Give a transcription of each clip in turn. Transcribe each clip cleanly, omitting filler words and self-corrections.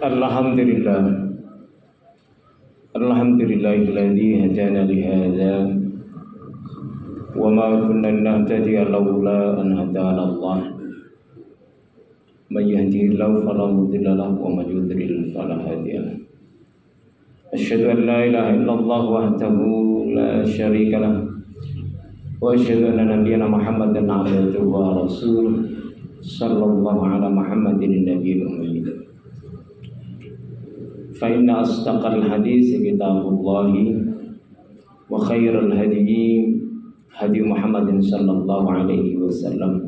Alhamdulillah. Alhamdulillahilladzi hadana li hadza wa ma kunna nahtadiya laula an hadana Allah. May yahdihillahu fala mudilla lahu wa may yudlil fala hadiya lahu. Asyhadu an la ilaha illallah wahdahu la syarika lahu wa asyhadu anna nabiyyana Muhammadan abduhu wa rasuluh sallallahu ala Muhammadin nabiyil ummi. Fa inna asdaqal hadits kitabullah wa khairal hadi hadi Muhammadin sallallahu alaihi wasallam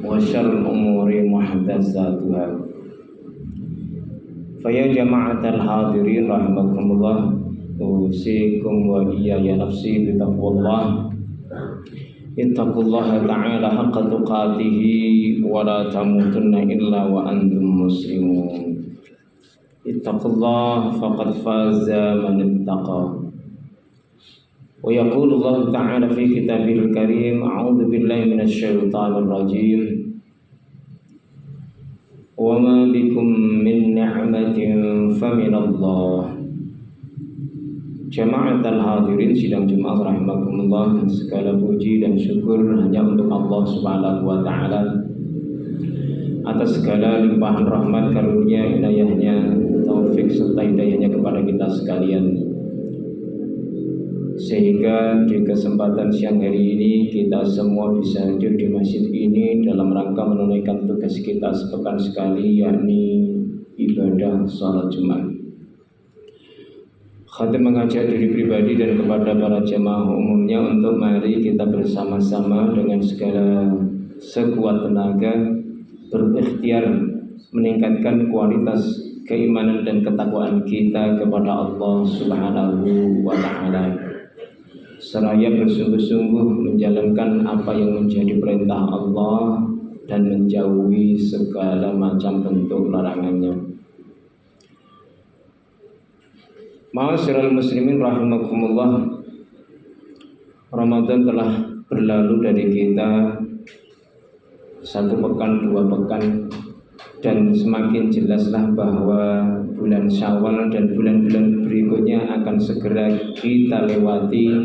wa syarrul umuri muhdatsatuha. Fa ya jama'atal hadirin rahimakumullah, usikum wa iyaya nafsi bi taqwallah. Ittaqullaha ta'ala haqqa tuqatih wa la tamutunna illa wa antum muslimun. Ittaqullah faqad faza man ittaqa. Wa yaqulu Allah ta'ala fi kitabil karim, a'udzu billahi minasy syaithanir rajim. Wa ma bikum min ni'matin faminallah. Jama'atul hadirin sidang Jumat rahimakumullah, segala puji dan syukur hanya untuk Allah Subhanahu wa taala atas segala limpahan rahmat karunia inayahnya, taufik serta hidayahnya kepada kita sekalian, sehingga di kesempatan siang hari ini kita semua bisa hadir di masjid ini dalam rangka menunaikan tugas kita sepekan sekali, yakni ibadah salat Jumat. Khatim mengajak diri pribadi dan kepada para jemaah umumnya untuk mari kita bersama-sama dengan segala sekuat tenaga berikhtiar meningkatkan kualitas keimanan dan ketakwaan kita kepada Allah Subhanahu wa taala, seraya bersungguh-sungguh menjalankan apa yang menjadi perintah Allah dan menjauhi segala macam bentuk larangannya. Ma'asyiral muslimin rahimakumullah, Ramadan telah berlalu dari kita 1 pekan, 2 pekan, dan semakin jelaslah bahwa bulan Syawal dan bulan-bulan berikutnya akan segera kita lewati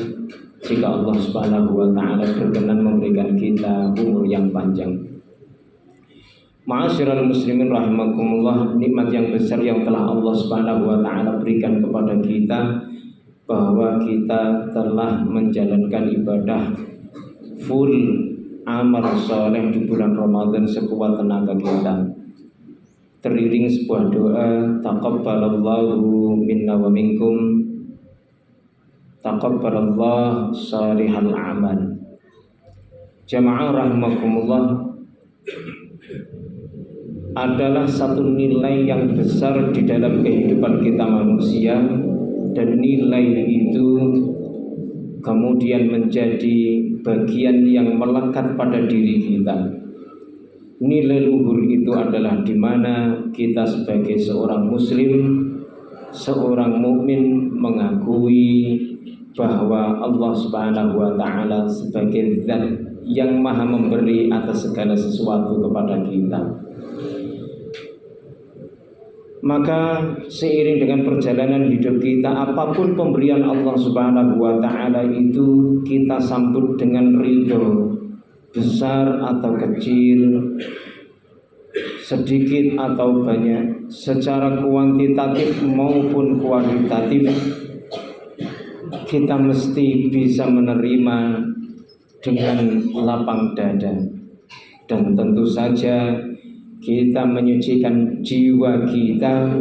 jika Allah Subhanahu wa taala berkenan memberikan kita umur yang panjang. Ma'asyiral muslimin rahimakumullah, nikmat yang besar yang telah Allah Subhanahu wa taala berikan kepada kita bahwa kita telah menjalankan ibadah full amal soleh di bulan Ramadan sekuat tenaga kita. Teriring sebuah doa, taqabbalallahu minna wa minkum, taqabbalallahu shalihal amal. Jamaah rahimakumullah, adalah satu nilai yang besar di dalam kehidupan kita manusia, dan nilai itu kemudian menjadi bagian yang melekat pada diri kita. Nilai luhur itu adalah di mana kita sebagai seorang muslim, seorang mukmin mengakui bahwa Allah Subhanahu wa taala sebagai zat yang maha memberi atas segala sesuatu kepada kita. Maka seiring dengan perjalanan hidup kita, apapun pemberian Allah Subhanahu wa taala itu kita sambut dengan ridho, besar atau kecil, sedikit atau banyak, secara kuantitatif maupun kualitatif, kita mesti bisa menerima dengan lapang dada. Dan tentu saja kita menyucikan jiwa kita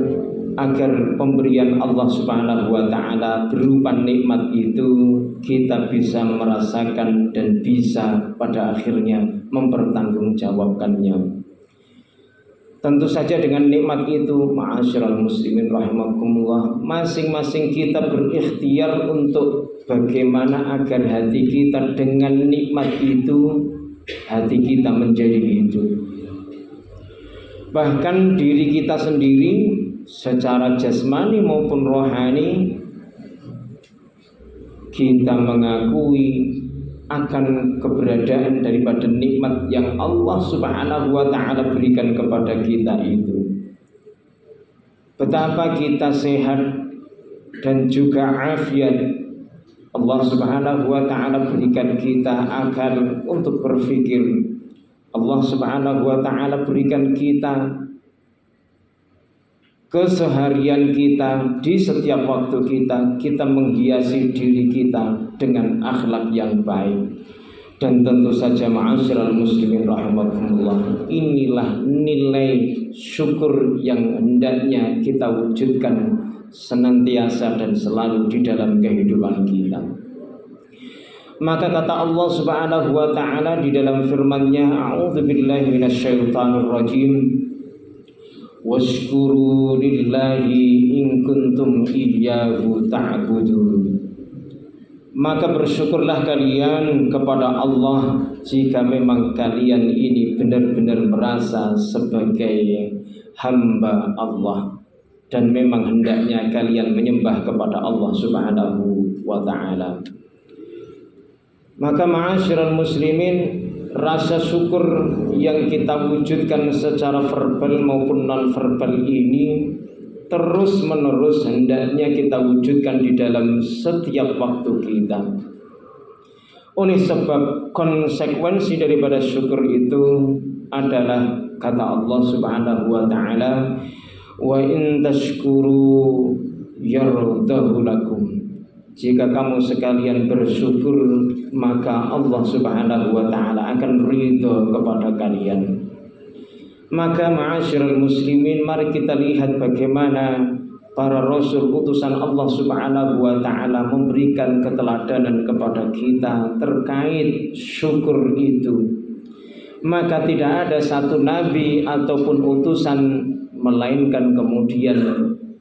agar pemberian Allah Subhanahu wa taala berupa nikmat itu kita bisa merasakan dan bisa pada akhirnya mempertanggungjawabkannya. Tentu saja dengan nikmat itu, ma'asyiral muslimin rahimakumullah, masing-masing kita berikhtiar untuk bagaimana agar hati kita dengan nikmat itu, hati kita menjadi hidup. Bahkan diri kita sendiri secara jasmani maupun rohani, kita mengakui akan keberadaan daripada nikmat yang Allah Subhanahu wa taala berikan kepada kita itu. betapa kita sehat dan juga afiat. Allah Subhanahu wa ta'ala berikan kita akal untuk berpikir. Allah Subhanahu wa ta'ala berikan kita keseharian kita, di setiap waktu kita menghiasi diri kita dengan akhlak yang baik. Dan tentu saja ma'asyiral muslimin rahimakumullah, inilah nilai syukur yang hendaknya kita wujudkan senantiasa dan selalu di dalam kehidupan kita. Maka kata Allah Subhanahu wa ta'ala di dalam firman-Nya, a'udzubillahi minasyaitonir rajim, washkuru lillahi in kuntum iyyahu ta'budun. Maka bersyukurlah kalian kepada Allah jika memang kalian ini benar-benar merasa sebagai hamba Allah dan memang hendaknya kalian menyembah kepada Allah Subhanahu wa ta'ala. Maka ma'asyiral muslimin, rasa syukur yang kita wujudkan secara verbal maupun non-verbal ini terus menerus hendaknya kita wujudkan di dalam setiap waktu kita. Oleh sebab konsekuensi daripada syukur itu adalah kata Allah Subhanahu wa ta'ala, wa in tashkuru yardahu lakum. Jika kamu sekalian bersyukur, maka Allah Subhanahu wa ta'ala akan ridho kepada kalian. Maka ma'asyiral muslimin, mari kita lihat bagaimana para rasul utusan Allah Subhanahu wa ta'ala memberikan keteladanan kepada kita terkait syukur itu. Maka tidak ada satu nabi ataupun utusan melainkan kemudian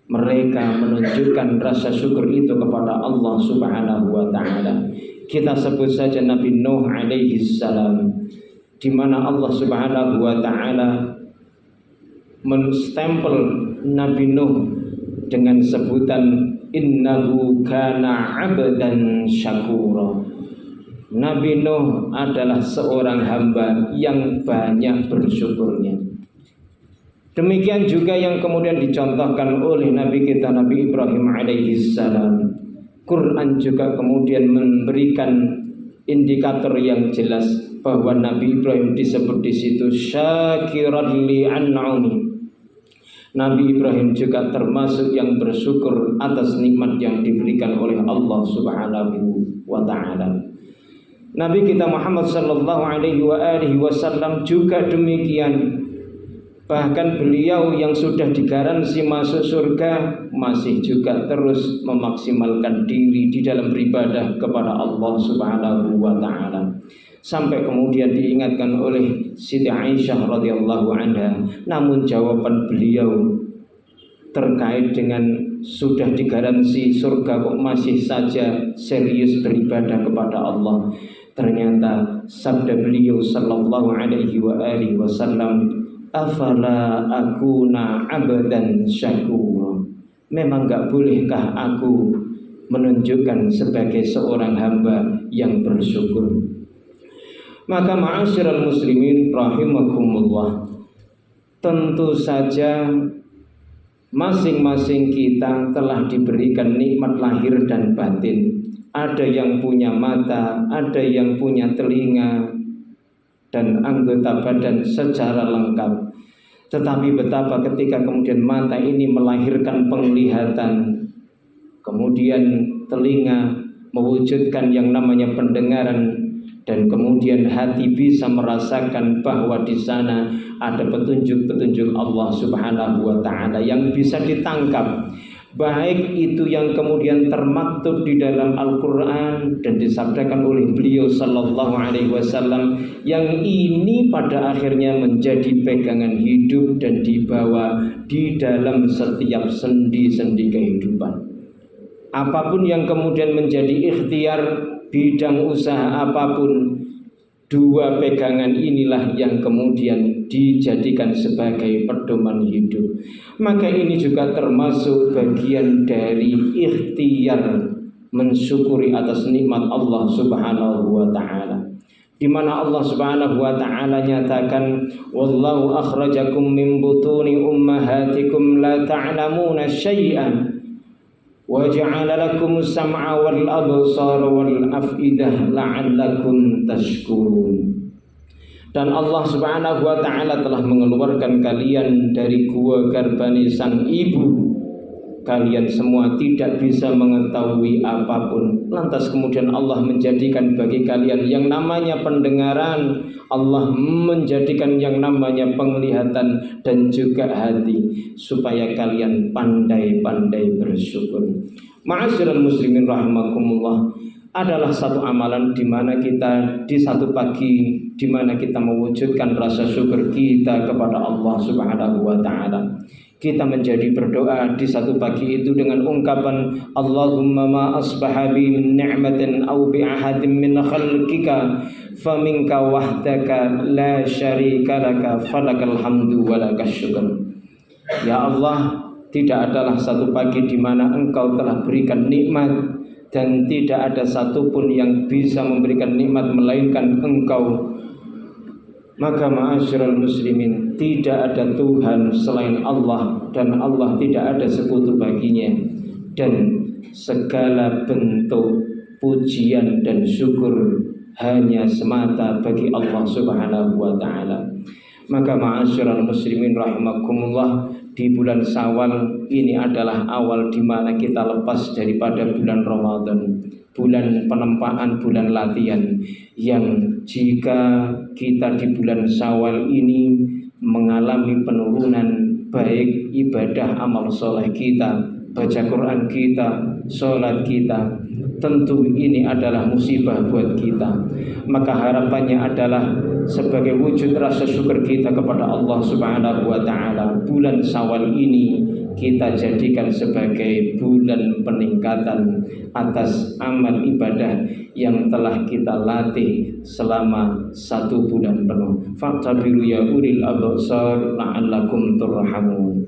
mereka menunjukkan rasa syukur itu kepada Allah Subhanahu wa ta'ala. Kita sebut saja Nabi Nuh alaihi salam, di mana Allah Subhanahu wa ta'ala menstempel Nabi Nuh dengan sebutan innahu kana 'abdan syakura. Nabi Nuh adalah seorang hamba yang banyak bersyukurnya. Demikian juga yang kemudian dicontohkan oleh Nabi kita Nabi Ibrahim alaihi salam. Quran juga kemudian memberikan indikator yang jelas bahwa Nabi Ibrahim disebut di situ syakiran li an'ami. Nabi Ibrahim juga termasuk yang bersyukur atas nikmat yang diberikan oleh Allah Subhanahu wa ta'ala. Nabi kita Muhammad sallallahu alaihi wasallam juga demikian. Bahkan beliau yang sudah digaransi masuk surga masih juga terus memaksimalkan diri di dalam beribadah kepada Allah Subhanahu wa ta'ala. Sampai kemudian diingatkan oleh Siti Aisyah radhiyallahu anha, namun jawaban beliau terkait dengan sudah digaransi surga kok masih saja serius beribadah kepada Allah. Ternyata sabda beliau sallallahu alaihi wasallam, afala akuna abdan syakura. Memang enggak bolehkah aku menunjukkan sebagai seorang hamba yang bersyukur? Maka ma'asyiral muslimin rahimakumullah, tentu saja masing-masing kita telah diberikan nikmat lahir dan batin. Ada yang punya mata, ada yang punya telinga dan anggota badan secara lengkap. Tetapi betapa ketika kemudian mata ini melahirkan penglihatan, kemudian telinga mewujudkan yang namanya pendengaran, dan kemudian hati bisa merasakan bahwa di sana ada petunjuk-petunjuk Allah Subhanahu wa ta'ala yang bisa ditangkap, baik itu yang kemudian termaktub di dalam Al-Quran dan disabdakan oleh beliau sallallahu alaihi wasallam, yang ini pada akhirnya menjadi pegangan hidup dan dibawa di dalam setiap sendi-sendi kehidupan. Apapun yang kemudian menjadi ikhtiar bidang usaha apapun, dua pegangan inilah yang kemudian dijadikan sebagai pedoman hidup. Maka ini juga termasuk bagian dari ikhtiar mensyukuri atas nikmat Allah Subhanahu wa ta'ala, di mana Allah Subhanahu wa ta'ala nyatakan wallahu akhrajakum min butuni ummahatikum la ta'lamuna syai'an wa ja'ala lakumus sam'a wal absara wal af'idah la'allakum tashkurun. Dan Allah Subhanahu wa taala telah mengeluarkan kalian dari gua garbani sang ibu. Kalian semua tidak bisa mengetahui apapun. Lantas kemudian Allah menjadikan bagi kalian yang namanya pendengaran, Allah menjadikan yang namanya penglihatan dan juga hati, supaya kalian pandai-pandai bersyukur. Ma'asyiral muslimin rahimakumullah, adalah satu amalan di mana kita di satu pagi di mana kita mewujudkan rasa syukur kita kepada Allah Subhanahu wa taala. Kita menjadi berdoa di satu pagi itu dengan ungkapan Allahumma ma asbaha bi min ni'matin aw bi ahadin min khalqika faminka wahdaka la syarika laka falakal hamdu wa lakas syukur. Ya Allah, tidak adalah satu pagi di mana Engkau telah berikan nikmat dan tidak ada satupun yang bisa memberikan nikmat melainkan Engkau. Maka ma'asyiral muslimin, tidak ada Tuhan selain Allah dan Allah tidak ada sekutu baginya, dan segala bentuk pujian dan syukur hanya semata bagi Allah Subhanahu wa taala. Maka ma'asyiral muslimin rahimakumullah, di bulan Syawal ini adalah awal di mana kita lepas daripada bulan Ramadan, bulan penempaan, bulan latihan, yang jika kita di bulan Syawal ini mengalami penurunan baik ibadah amal soleh kita, baca Quran kita, sholat kita, tentu ini adalah musibah buat kita. Maka harapannya adalah sebagai wujud rasa syukur kita kepada Allah Subhanahu wa taala, bulan Syawal ini kita jadikan sebagai bulan peningkatan atas amal ibadah yang telah kita latih selama 1 bulan penuh. Fa'tabiru ya ulil absar la'allakum turhamun.